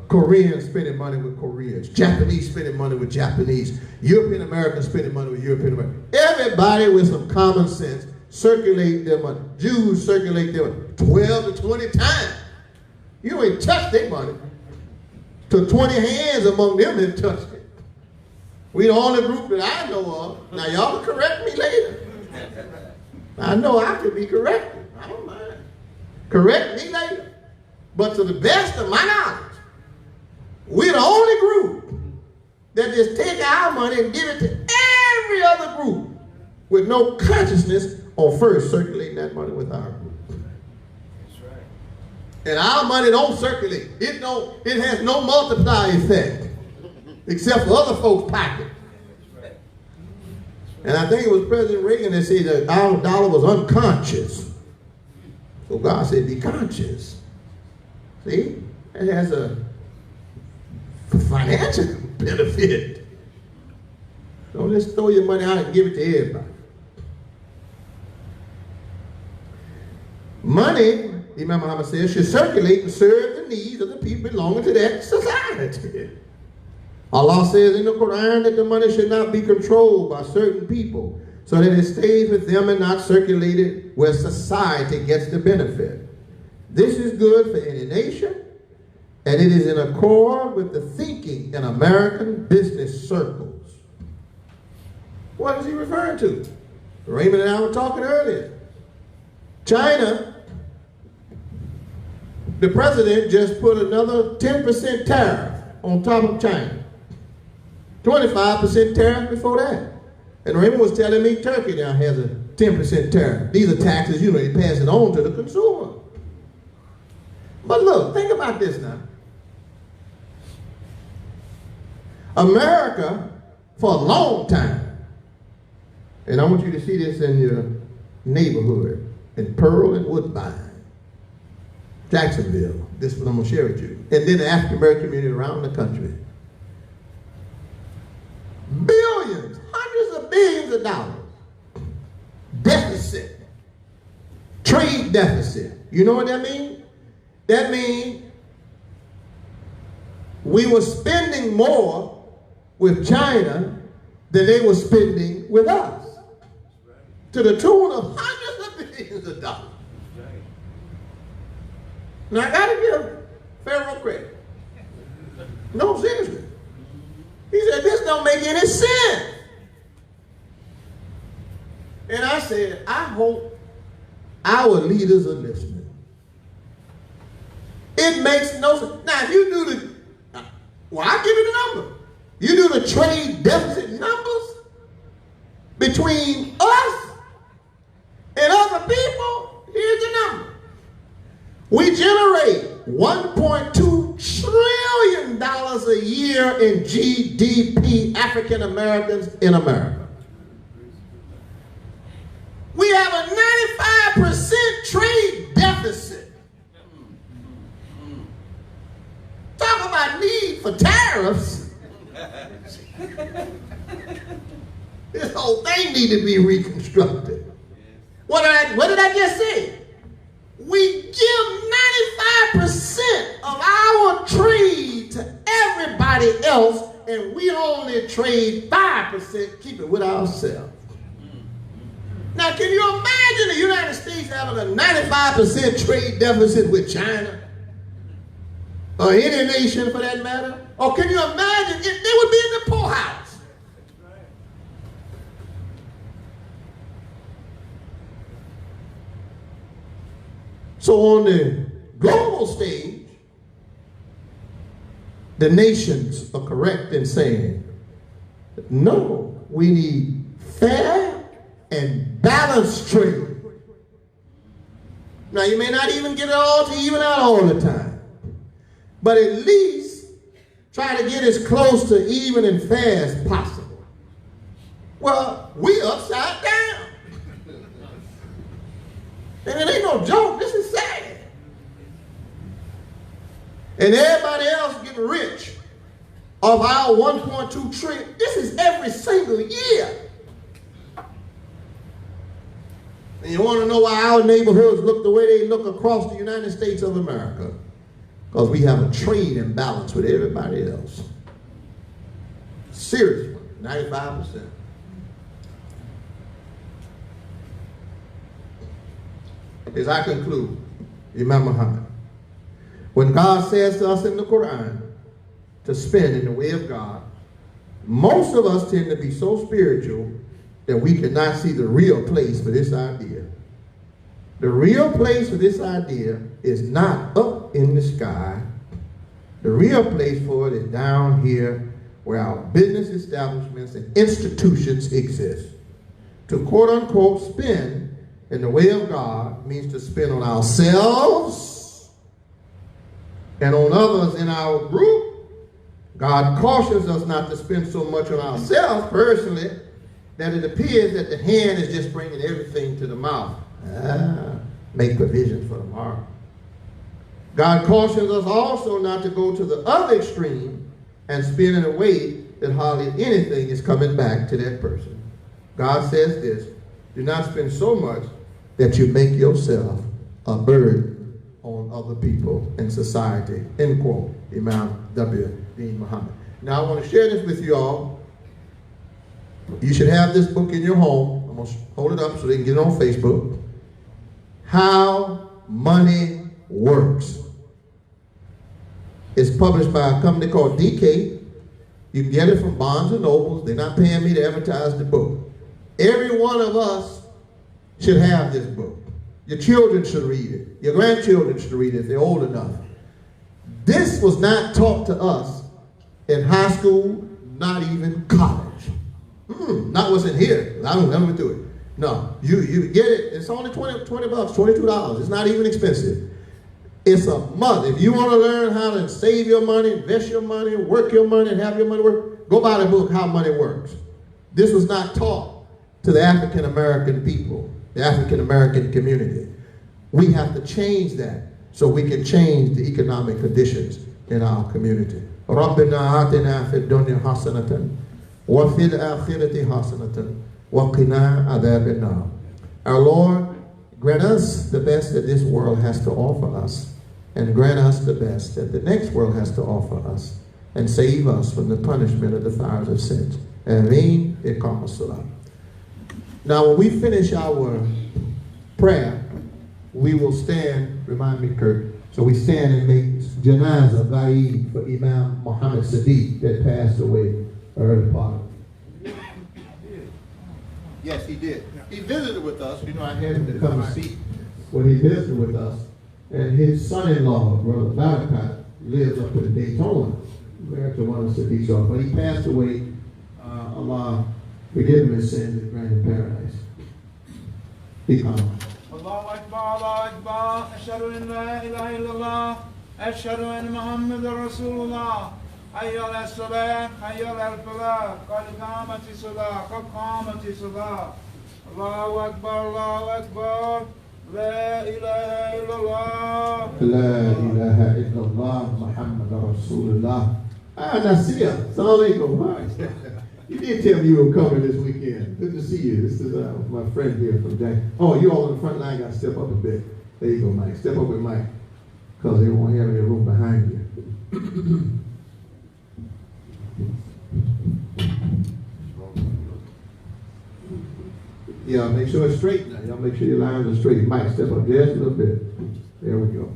Koreans spending money with Koreans. Japanese spending money with Japanese. European Americans spending money with European Americans. Everybody with some common sense circulate their money. Jews circulate their money 12 to 20 times. You ain't touched their money. To 20 hands among them have touched it. We the only group that I know of. Now y'all can correct me later. I know I could be corrected. I don't mind. Correct me later. But to the best of my knowledge, we're the only group that just take our money and give it to every other group with no consciousness on first circulating that money with our group. That's right. And our money don't circulate. It has no multiplier effect except for other folks' pocket. And I think it was President Reagan that said that our dollar was unconscious. So God said, be conscious. See? It has a financial benefit. Don't just throw your money out and give it to everybody. Money, Imam Muhammad says, should circulate and serve the needs of the people belonging to that society. Allah says in the Quran that the money should not be controlled by certain people so that it stays with them and not circulated where society gets the benefit. This is good for any nation, and it is in accord with the thinking in American business circles. What is he referring to? Raymond and I were talking earlier. China, the president just put another 10% tariff on top of China. 25% tariff before that. And Raymond was telling me Turkey now has a 10% tariff. These are taxes, you pass it on to the consumer. But look, think about this now. America, for a long time, and I want you to see this in your neighborhood, in Pearl and Woodbine, Jacksonville. This is what I'm going to share with you. And then the African American community around the country. Billions, hundreds of billions of dollars. Deficit. Trade deficit. You know what that means? That means we were spending more with China than they were spending with us. To the tune of hundreds of billions of dollars. Now I gotta give Pharaoh credit. No, seriously. He said, this don't make any sense. And I said, I hope our leaders are listening. It makes no sense. Now, if you do I'll give you the number. You do the trade deficit numbers between us and other people, here's the number. We generate $1.2 trillion a year in GDP, African Americans in America. We have a 95% trade deficit. Talk about need for tariffs. This whole thing needs to be reconstructed. What did I just say? We give 95% of our trade to everybody else, and we only trade 5%, keep it with ourselves. Now, can you imagine the United States having a 95% trade deficit with China? Or any nation for that matter? Or can you imagine if they would be in the poorhouse? So on the global stage, the nations are correct in saying, no, we need fair and balanced trade. Now, you may not even get it all to even out all the time, but at least try to get as close to even and fair as possible. Well, we upside down. And it ain't no joke, this is sad. And everybody else getting rich off our 1.2 trillion. This is every single year. And you want to know why our neighborhoods look the way they look across the United States of America? Because we have a trade imbalance with everybody else. Seriously, 95%. As I conclude, Imam Muhammad, when God says to us in the Quran to spend in the way of God, most of us tend to be so spiritual that we cannot see the real place for this idea. The real place for this idea is not up in the sky. The real place for it is down here where our business establishments and institutions exist. To quote unquote spend in the way of God means to spend on ourselves and on others in our group. God cautions us not to spend so much on ourselves personally that it appears that the hand is just bringing everything to the mouth. Make provision for tomorrow. God cautions us also not to go to the other extreme and spend in a way that hardly anything is coming back to that person. God says this, do not spend so much that you make yourself a burden on other people in society. End quote. Imam W. Dean Muhammad. Now I want to share this with you all. You should have this book in your home. I'm going to hold it up so they can get it on Facebook. How Money Works. It's published by a company called DK. You can get it from Barnes and Nobles. They're not paying me to advertise the book. Every one of us should have this book. Your children should read it. Your grandchildren should read it if they're old enough. This was not taught to us in high school, not even college. Not what's in here. I don't never do it. No, you get it. It's only 20 bucks, $22. It's not even expensive. It's a must. If you want to learn how to save your money, invest your money, work your money, and have your money work, go buy the book, How Money Works. This was not taught to the African American people, the African American community. We have to change that so we can change the economic conditions in our community. رَبِّنَا آتِنَا فِي الدُّنْيَا حَسَنَةً وَفِي الْآخِرَةِ حَسَنَةً وَقِنَا عَذَابَ النَّارِ. Our Lord, grant us the best that this world has to offer us, and grant us the best that the next world has to offer us, and save us from the punishment of the fires of sins. Ameen. Iqam as-salam. Now, when we finish our prayer, we will stand, remind me, Kurt, so we stand and make janazah ghaib for Imam Muhammad Sadiq that passed away early part. Yes, he did. He visited with us. You know, I had him to come and see when he visited with us. And his son-in-law, Brother Barakat, lives up in Daytona, married to one of Sadiq's daughters. But he passed away. Allah forgive him his sins and grant him paradise. Allahu Akbar, Allahu Akbar. Ashhadu an la ilaha illallah. Ashhadu anna Muhammadan Rasulullah. حي على الصلاة حي على الفلاح قد قامت الصلاة قد قامت الصلاة الله أكبر الله أكبر لا إله إلا الله لا إله إلا الله محمد رسول الله. Nasir, Assalamu alaikum. You did tell me you were coming this weekend. Good to see you. This is my friend here from Jack. Oh, you all in the front line got to step up a bit. There you go, Mike. Step up with Mike because they won't have any room behind you. Yeah, make sure it's straight now. Y'all make sure your lines are straight. Mike, step up just a little bit. There we go.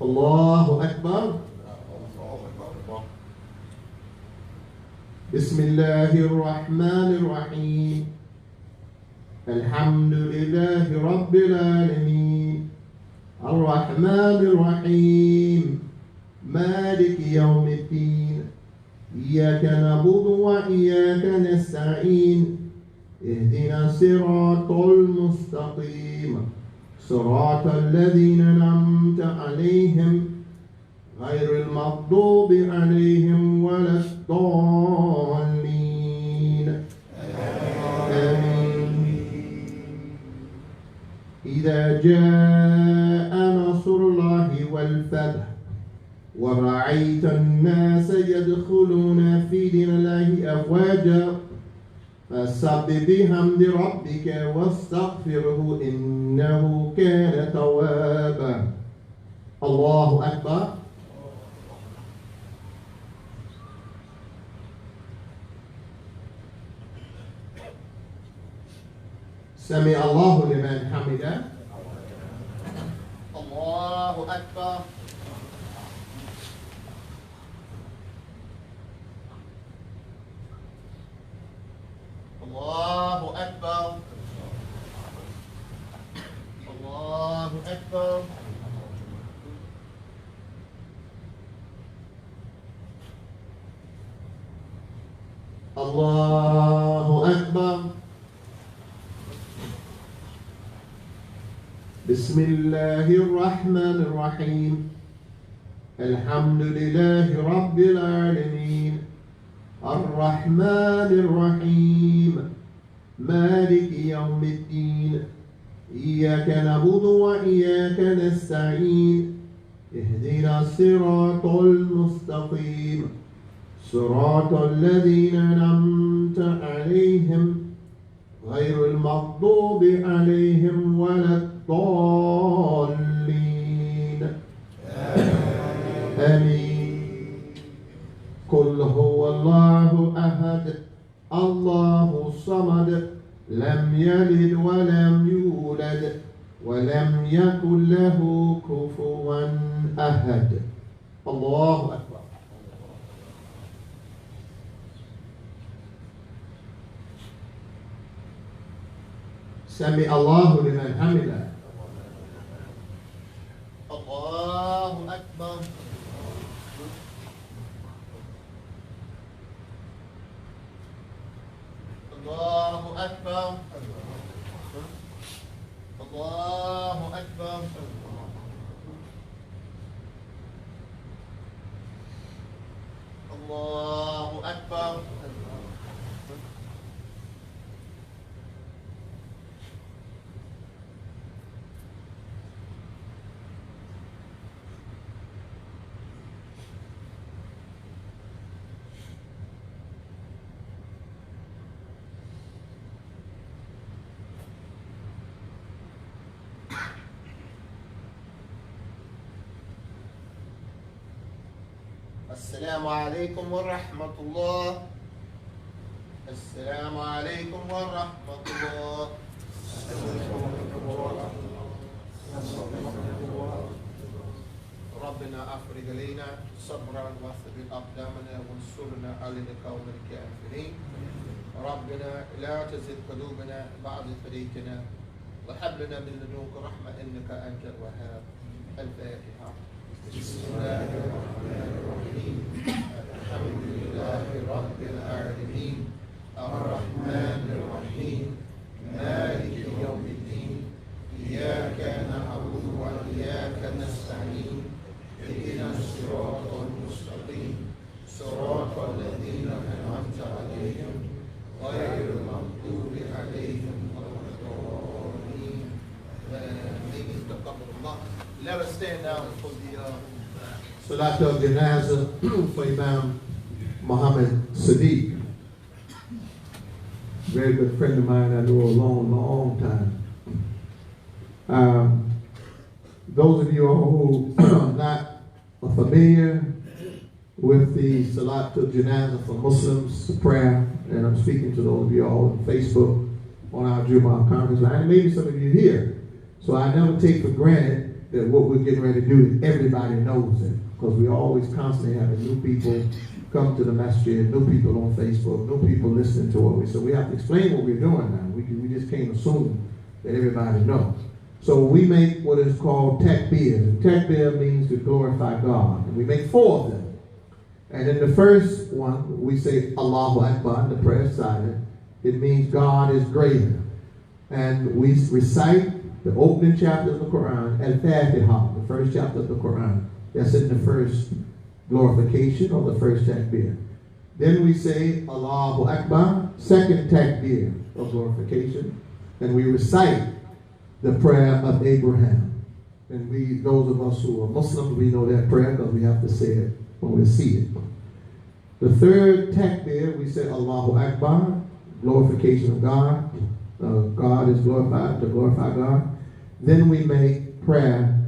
Allahu Akbar. Bismillahir Rahmanir Rahim. الحمد لله رب العالمين الرحمن الرحيم مالك يوم الدين إياك نعبد وإياك نستعين اهدنا الصراط المستقيم صراط الذين أنعمت عليهم غير المغضوب عليهم ولا الضالين آمين. إذا جاء نصر الله والفتح ورأيت الناس يدخلون في دين الله أفواجا فسبح بحمد ربك واستغفره إنه كان توابا. الله أكبر. سمع الله لمن حمده. الله أكبر. الله أكبر. الله أكبر. الله أكبر. بسم الله الرحمن الرحيم الحمد لله رب العالمين الرحمن الرحيم مالك يوم الدين إياك نعبد وإياك نستعين اهدنا الصراط المستقيم صراط الذين أنعمت عليهم غير المغضوب عليهم ولا الضالين آمين. قل هو الله أحد الله الصمد لم يلد ولم يولد ولم يكن له كفوا أحد. الله أكبر. سمع الله لمن حمده. الله أكبر. الله أكبر. الله أكبر. الله أكبر. السلام عليكم ورحمة الله. السلام عليكم ورحمة الله. ربنا أفرج علينا صبرا وثبت أقدامنا وانصرنا على القوم الكافرين. ربنا لا تزغ قلوبنا بعد إذ هديتنا وهب لنا من لدنك رحمة إنك أنت الوهاب. الفاتحة. بسم الله الرحمن الرحيم الحمد لله رب العالمين الرحمن الرحيم مالك يوم الدين إياك نعبد وإياك نستعين اهدنا الصراط المستقيم صراط الذين أنعمت عليهم غير المغضوب عليهم ولا الضالين. آمين. تقبل الله. Let us stand down for the Salat al-Janazah for Imam Muhammad Sadiq. Very good friend of mine I know a long time. Those of you who are not familiar with the Salat al-Janazah for Muslims, the prayer, and I'm speaking to those of you all on Facebook, on our Jumah conference line, and maybe some of you here. So I never take for granted that what we're getting ready to do, everybody knows it, because we always constantly have new people come to the MASJID, new people on Facebook, new people listening to what we say. So we have to explain what we're doing now. We just can't assume that everybody knows. So we make what is called takbir. Takbir means to glorify God. And we make 4 of them. And in the first one, we say Allahu Akbar, the prayer silent. It means God is greater. And we recite the opening chapter of the Quran, Al-Fatiha, the first chapter of the Quran. That's in the first glorification or the first takbir. Then we say Allahu Akbar, second takbir of glorification. And we recite the prayer of Abraham. And those of us who are Muslims, we know that prayer because we have to say it when we see it. The third takbir, we say Allahu Akbar, glorification of God. God is glorified, to glorify God. Then we make prayer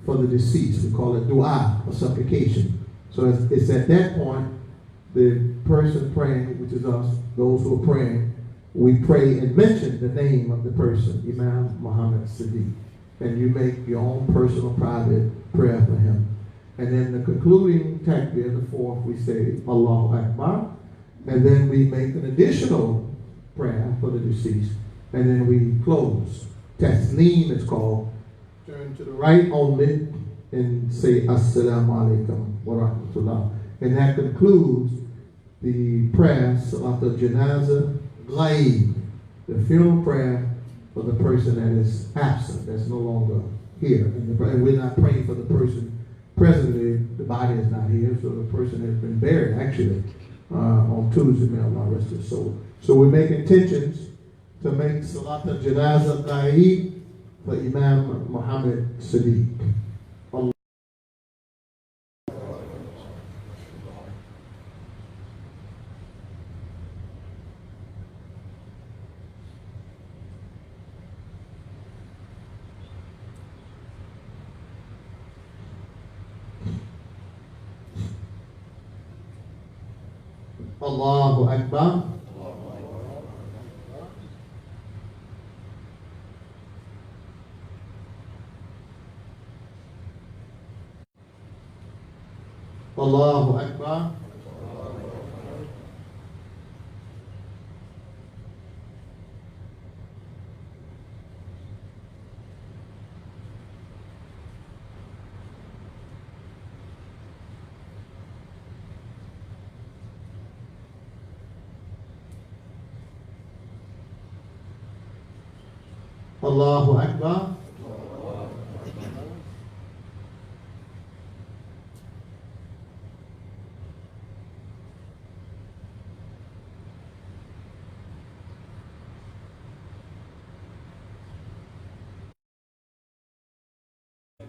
for the deceased. We call it dua, or supplication. So it's at that point, the person praying, which is us, those who are praying, we pray and mention the name of the person, Imam Muhammad Siddiq. And you make your own personal, private prayer for him. And then the concluding takbir, the fourth, we say Allahu Akbar. And then we make an additional prayer for the deceased. And then we close. Taslim, it's called. Turn to the right only and say Assalamu alaikum wa rahmatullah. And that concludes the prayer, Salat al-Janazah, Ghaib, the funeral prayer for the person that is absent, that's no longer here. And we're not praying for the person presently, the body is not here, so the person has been buried actually on Tuesday, may Allah rest his soul. So we make intentions to make Salat al-Janazah Ghaib for Imam Muhammad Siddiq. Allahu Akbar. Allahu Akbar. Allahu Akbar.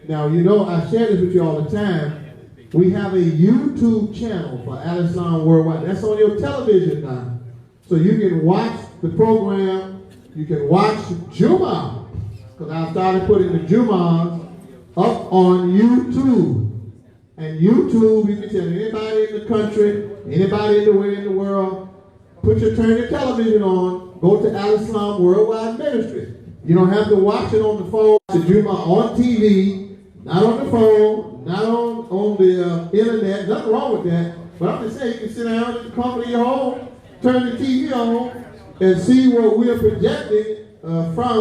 Now, you know, I share this with you all the time. We have a YouTube channel for Al-Islam Worldwide. That's on your television now. So you can watch the program. You can watch Jumah. Because I started putting the Jumahs up on YouTube. And YouTube, you can tell anybody in the country, anybody anywhere in the world, turn your television on, go to Al-Islam Worldwide Ministry. You don't have to watch it on the phone. The Jumah on TV. Not on the phone, not on the internet, nothing wrong with that. But I'm just saying, you can sit down in the comfort of your home, turn the TV on, and see what we're projecting from.